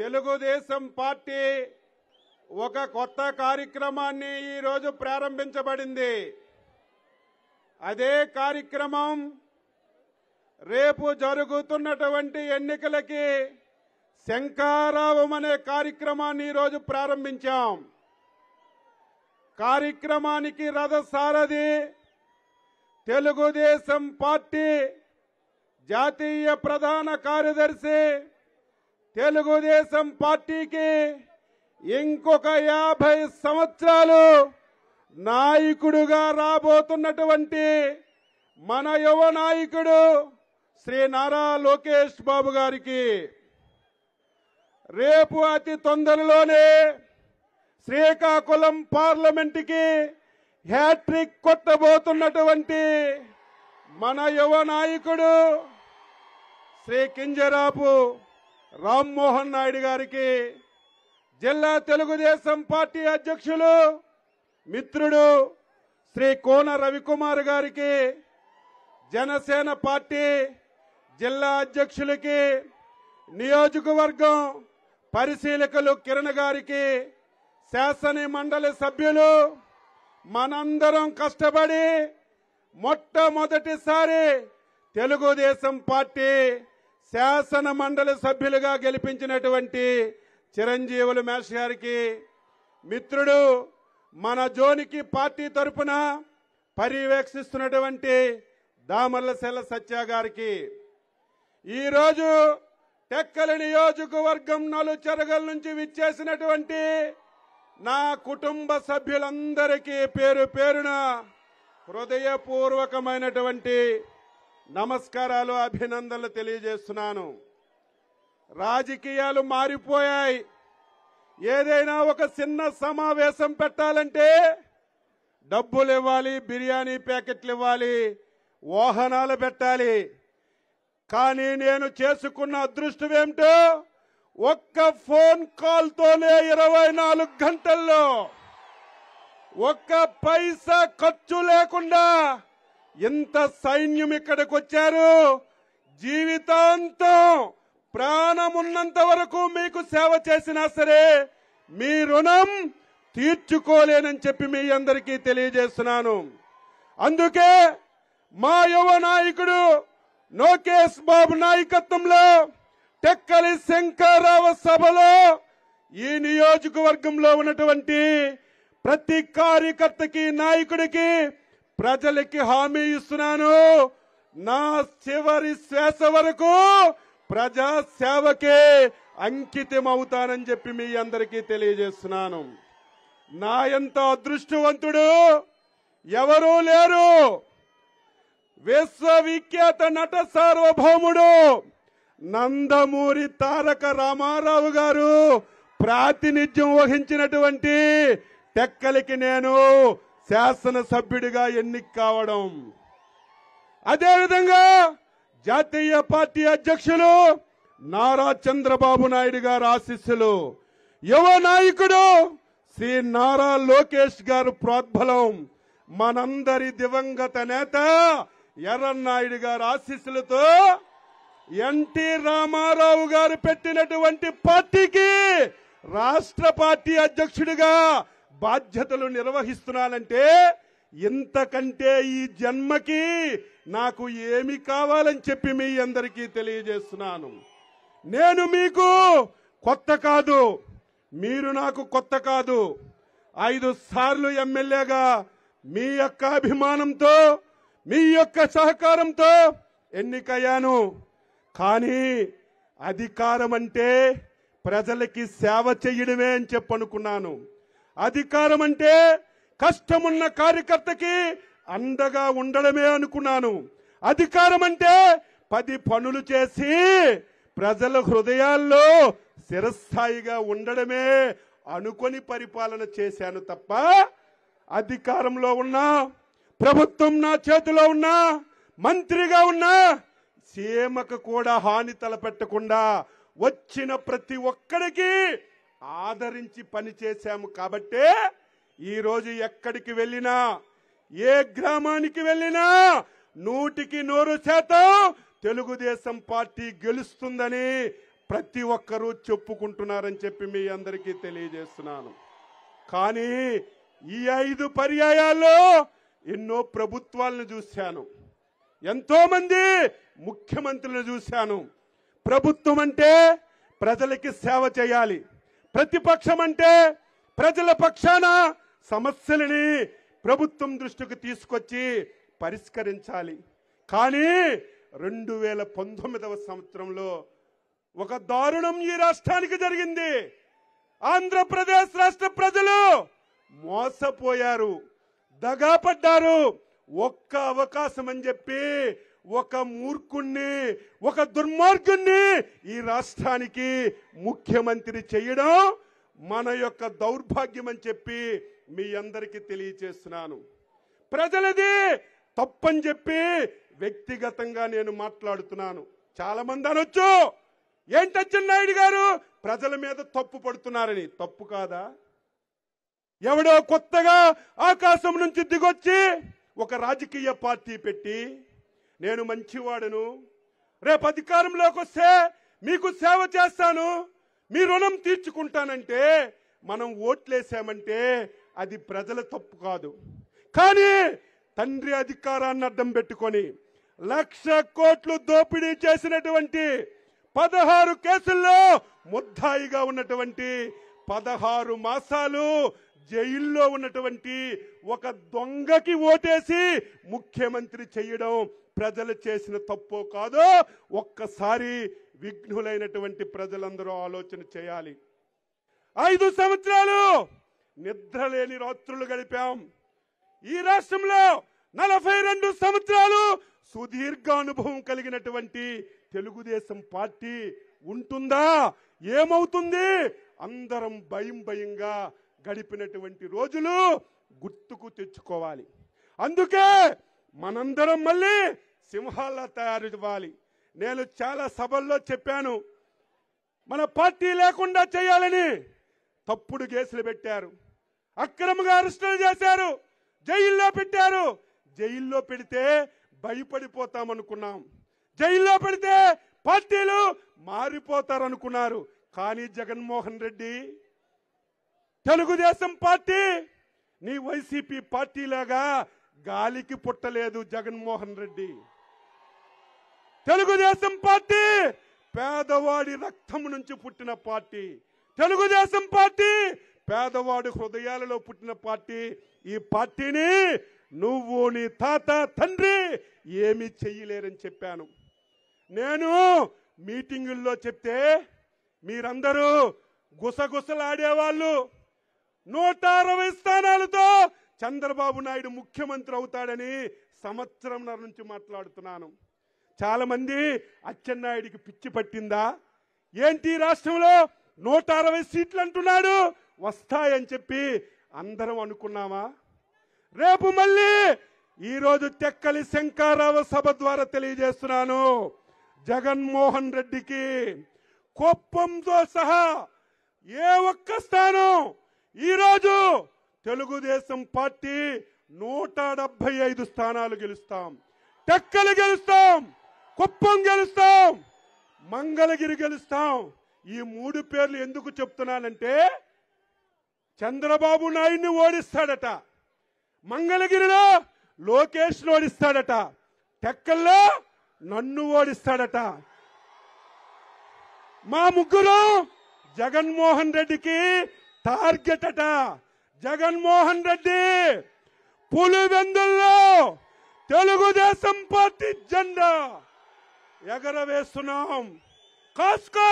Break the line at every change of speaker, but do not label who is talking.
Telugu Desam party ఒక కొత్త కార్యక్రమాన్ని ఈ రోజు ప్రారంభించబడింది. అదే కార్యక్రమం రేపు జరుగుతున్నటువంటి ఎన్నికలకి శంఖారావం అనే కార్యక్రమాన్ని ఈ రోజు ప్రారంభించాం. కార్యక్రమానికి రథసారథి తెలుగుదేశం పార్టీ జాతీయ ప్రధాన కార్యదర్శి, తెలుగుదేశం పార్టీకి ఇంకొక 50 సంవత్సరాలు నాయకుడుగా రాబోతున్నటువంటి మన యువ నాయకుడు శ్రీ నారా లోకేష్ బాబు గారికి రేపు అతి తొందరలోనే శ్రీకాకుళం పార్లమెంటుకి హ్యాట్రిక్ కొట్టబోతున్నటువంటి మన యువ నాయకుడు శ్రీ కింజరాపు రామ్మోహన్ నాయుడు గారికి, జిల్లా తెలుగుదేశం పార్టీ అధ్యక్షులు మిత్రుడు శ్రీ కోన రవికుమార్ గారికి, జనసేన పార్టీ జిల్లా అధ్యక్షులకి, నియోజకవర్గం పరిశీలకులు కిరణ్ గారికి, శాసన మండలి సభ్యులు మనందరం కష్టపడి మొట్టమొదటిసారి తెలుగుదేశం పార్టీ శాసన మండలి సభ్యులుగా గెలిపించినటువంటి చిరంజీవులు మేష్ గారికి, మిత్రుడు మన జోనికి పార్టీ తరఫున పర్యవేక్షిస్తున్నటువంటి దామర్ల సెల్ల సత్య గారికి, ఈరోజు టెక్కలి నియోజకవర్గం నలుచెరగల నుంచి విచ్చేసినటువంటి నా కుటుంబ సభ్యులందరికీ పేరు పేరున హృదయపూర్వకమైనటువంటి నమస్కారాలు, అభినందనలు తెలియజేస్తున్నాను. రాజకీయాలు మారిపోయాయి. ఏదైనా ఒక చిన్న సమావేశం పెట్టాలంటే డబ్బులు ఇవ్వాలి, బిర్యానీ ప్యాకెట్లు ఇవ్వాలి, వాహనాలు పెట్టాలి. కానీ నేను చేసుకున్న అదృష్టం ఏమిటో, ఒక్క ఫోన్ కాల్తోనే 24 గంటల్లో ఒక్క పైసా ఖర్చు లేకుండా ఇంత సైన్యం ఇక్కడికి వచ్చారు. జీవితాంతం ప్రాణమున్నంత వరకు మీకు సేవ చేసినా సరే మీ రుణం తీర్చుకోలేనని చెప్పి మీ అందరికీ తెలియజేస్తున్నాను. అందుకే మా యువ నాయకుడు లోకేష్ బాబు నాయకత్వంలో టెక్కలి శంకరావ సభలో ఈ నియోజకవర్గంలో ఉన్నటువంటి ప్రతి కార్యకర్తకి, నాయకుడికి, ప్రజలకి హామీ ఇస్తున్నాను. నా చివరి శ్వాస వరకు ప్రజా సేవకే అంకితం అవుతానని చెప్పి మీ అందరికీ తెలియజేస్తున్నాను. నా ఎంత అదృష్టవంతుడు ఎవరూ లేరు. విశ్వవిఖ్యాత నట సార్వభౌముడు నందమూరి తారక రామారావు గారు ప్రాతినిధ్యం వహించినటువంటి టెక్కలికి నేను శాసనసభ్యుడిగా ఎన్నిక కావడం, అదేవిధంగా జాతీయ పార్టీ అధ్యక్షులు నారా చంద్రబాబు నాయుడు గారు ఆశీస్సులు, యువ నాయకుడు శ్రీ నారా లోకేష్ గారు ప్రోద్బలం, మనందరి దివంగత నేత ఎర్రన్నాయుడు గారు ఆశీస్సులతో ఎన్టీ రామారావు గారు పెట్టినటువంటి పార్టీకి రాష్ట్ర పార్టీ అధ్యక్షుడిగా బాధ్యతలు నిర్వహిస్తున్నానంటే ఇంతకంటే ఈ జన్మకి నాకు ఏమి కావాలని చెప్పి మీ అందరికీ తెలియజేస్తున్నాను. నేను మీకు కొత్త కాదు, మీరు నాకు కొత్త కాదు. 5 సార్లు ఎమ్మెల్యేగా మీ యొక్క అభిమానంతో, మీ యొక్క సహకారంతో ఎన్నికయ్యాను. కానీ అధికారం అంటే ప్రజలకి సేవ చేయడమే అని చెప్పనుకున్నాను. అధికారం అంటే కష్టమున్న కార్యకర్తకి అండగా ఉండడమే అనుకున్నాను. అధికారం అంటే 10 పనులు చేసి ప్రజల హృదయాల్లో చిరస్థాయిగా ఉండడమే అనుకొని పరిపాలన చేశాను తప్ప, అధికారంలో ఉన్నా, ప్రభుత్వం నా చేతిలో ఉన్నా, మంత్రిగా ఉన్నా సీమకు కూడా హాని తలపెట్టకుండా వచ్చిన ప్రతి ఒక్కరికి ఆదరించి పనిచేశాము. కాబట్టే ఈరోజు ఎక్కడికి వెళ్ళినా, ఏ గ్రామానికి వెళ్ళినా 100% తెలుగుదేశం పార్టీ గెలుస్తుందని ప్రతి ఒక్కరూ చెప్పుకుంటున్నారని చెప్పి మీ అందరికీ తెలియజేస్తున్నాను. కానీ ఈ 5 పర్యాయాల్లో ఎన్నో ప్రభుత్వాలను చూశాను, ఎంతో మంది ముఖ్యమంత్రులను చూశాను. ప్రభుత్వం అంటే ప్రజలకి సేవ చేయాలి, ప్రతిపక్షం అంటే ప్రజల పక్షాన సమస్యలని ప్రభుత్వం దృష్టికి తీసుకొచ్చి పరిష్కరించాలి. కానీ 2019వ సంవత్సరంలో ఒక దారుణం ఈ రాష్ట్రానికి జరిగింది. ఆంధ్రప్రదేశ్ రాష్ట్ర ప్రజలు మోసపోయారు, దగాపడ్డారు. ఒక్క అవకాశం అని చెప్పి ఒక మూర్ఖుణ్ణి, ఒక దుర్మార్గుణ్ణి ఈ రాష్ట్రానికి ముఖ్యమంత్రి చేయడం మన యొక్క దౌర్భాగ్యం అని చెప్పి మీ అందరికీ తెలియజేస్తున్నాను. ప్రజలది తప్పని చెప్పి వ్యక్తిగతంగా నేను మాట్లాడుతున్నాను. చాలా మంది అనొచ్చు, ఏంటి అచ్చెన్నాయుడు గారు ప్రజల మీద తప్పు పడుతున్నారని. తప్పు కాదా? ఎవడో కొత్తగా ఆకాశం నుంచి దిగొచ్చి ఒక రాజకీయ పార్టీ పెట్టి నేను మంచివాడను, రేపు అధికారంలోకి వస్తే మీకు సేవ చేస్తాను, మీ రుణం తీర్చుకుంటానంటే మనం ఓట్లేసామంటే అది ప్రజల తప్పు కాదు. కానీ తండ్రి అధికారాన్ని అడ్డం పెట్టుకొని 1,00,000 కోట్లు దోపిడీ చేసినటువంటి 16 కేసుల్లో ముద్దాయిగా ఉన్నటువంటి 16 మాసాలు జైల్లో ఉన్నటువంటి ఒక దొంగకి ఓటేసి ముఖ్యమంత్రి చేయడం ప్రజలు చేసిన తప్పో కాదో ఒక్కసారి విఘ్నులైనటువంటి ప్రజలందరూ ఆలోచన చేయాలి. 5 సంవత్సరాలు నిద్రలేని రాత్రులు గడిపాం. ఈ రాష్ట్రంలో 42 సంవత్సరాలు సుదీర్ఘ అనుభవం కలిగినటువంటి తెలుగుదేశం పార్టీ ఉంటుందా? ఏమవుతుంది? అందరం భయంగా గడిపినటువంటి రోజులు గుర్తుకు తెచ్చుకోవాలి. అందుకే మనందరం మళ్ళీ సింహాల్లా తయారు ఇవ్వాలి. నేను చాలా సభల్లో చెప్పాను, మన పార్టీ లేకుండా చేయాలని. తప్పుడు కేసులు పెట్టారు, అక్రమంగా అరెస్టులు చేశారు, జైల్లో పెట్టారు. జైల్లో పెడితే భయపడిపోతామనుకున్నాం, జైల్లో పెడితే పార్టీలు మారిపోతారనుకున్నారు. కానీ జగన్మోహన్ రెడ్డి తెలుగుదేశం పార్టీ నీ వైసీపీ పార్టీ లాగా గాలికి పుట్టలేదు. జగన్మోహన్ రెడ్డి తెలుగుదేశం పార్టీ పేదవాడి రక్తం నుంచి పుట్టిన పార్టీ. తెలుగుదేశం పార్టీ పేదవాడి హృదయాలలో పుట్టిన పార్టీ. ఈ పార్టీని నువ్వు నీ తాత తండ్రి ఏమీ చెయ్యలేరని చెప్పాను. నేను మీటింగుల్లో చెప్తే మీరందరూ గుసగుసలాడేవాళ్ళు. 160 స్థానాలతో చంద్రబాబు నాయుడు ముఖ్యమంత్రి అవుతాడని సంవత్సరంన్నర నుంచి మాట్లాడుతున్నాను. చాలా మంది అచ్చెన్నాయుడికి పిచ్చి పట్టిందా ఏంటి? రాష్ట్రంలో 160 సీట్లు అంటున్నాడు, వస్తాయని చెప్పి అందరం అనుకున్నామా? రేపు మళ్ళీ ఈరోజు తెక్కలి శంకారావ సభ ద్వారా తెలియజేస్తున్నాను, జగన్మోహన్ రెడ్డికి కుప్పంతో సహా ఏ ఒక్క స్థానం ఈరోజు తెలుగుదేశం పార్టీ 175 స్థానాలు గెలుస్తాం. టెక్కలు గెలుస్తాం, కుప్పం గెలుస్తాం, మంగళగిరి గెలుస్తాం. ఈ 3 పేర్లు ఎందుకు చెప్తున్నానంటే చంద్రబాబు నాయుడిని ఓడిస్తాడట, మంగళగిరిలో లోకేష్ ఓడిస్తాడట, టెక్కల్లో నన్ను ఓడిస్తాడట. మా ముగ్గురు జగన్మోహన్ రెడ్డికి టార్గెట్ అట. జగన్మోహన్ రెడ్డి పులివెందుల్లో తెలుగుదేశం పార్టీ జెండా ఎగరవేస్తున్నాం. కాసుకో.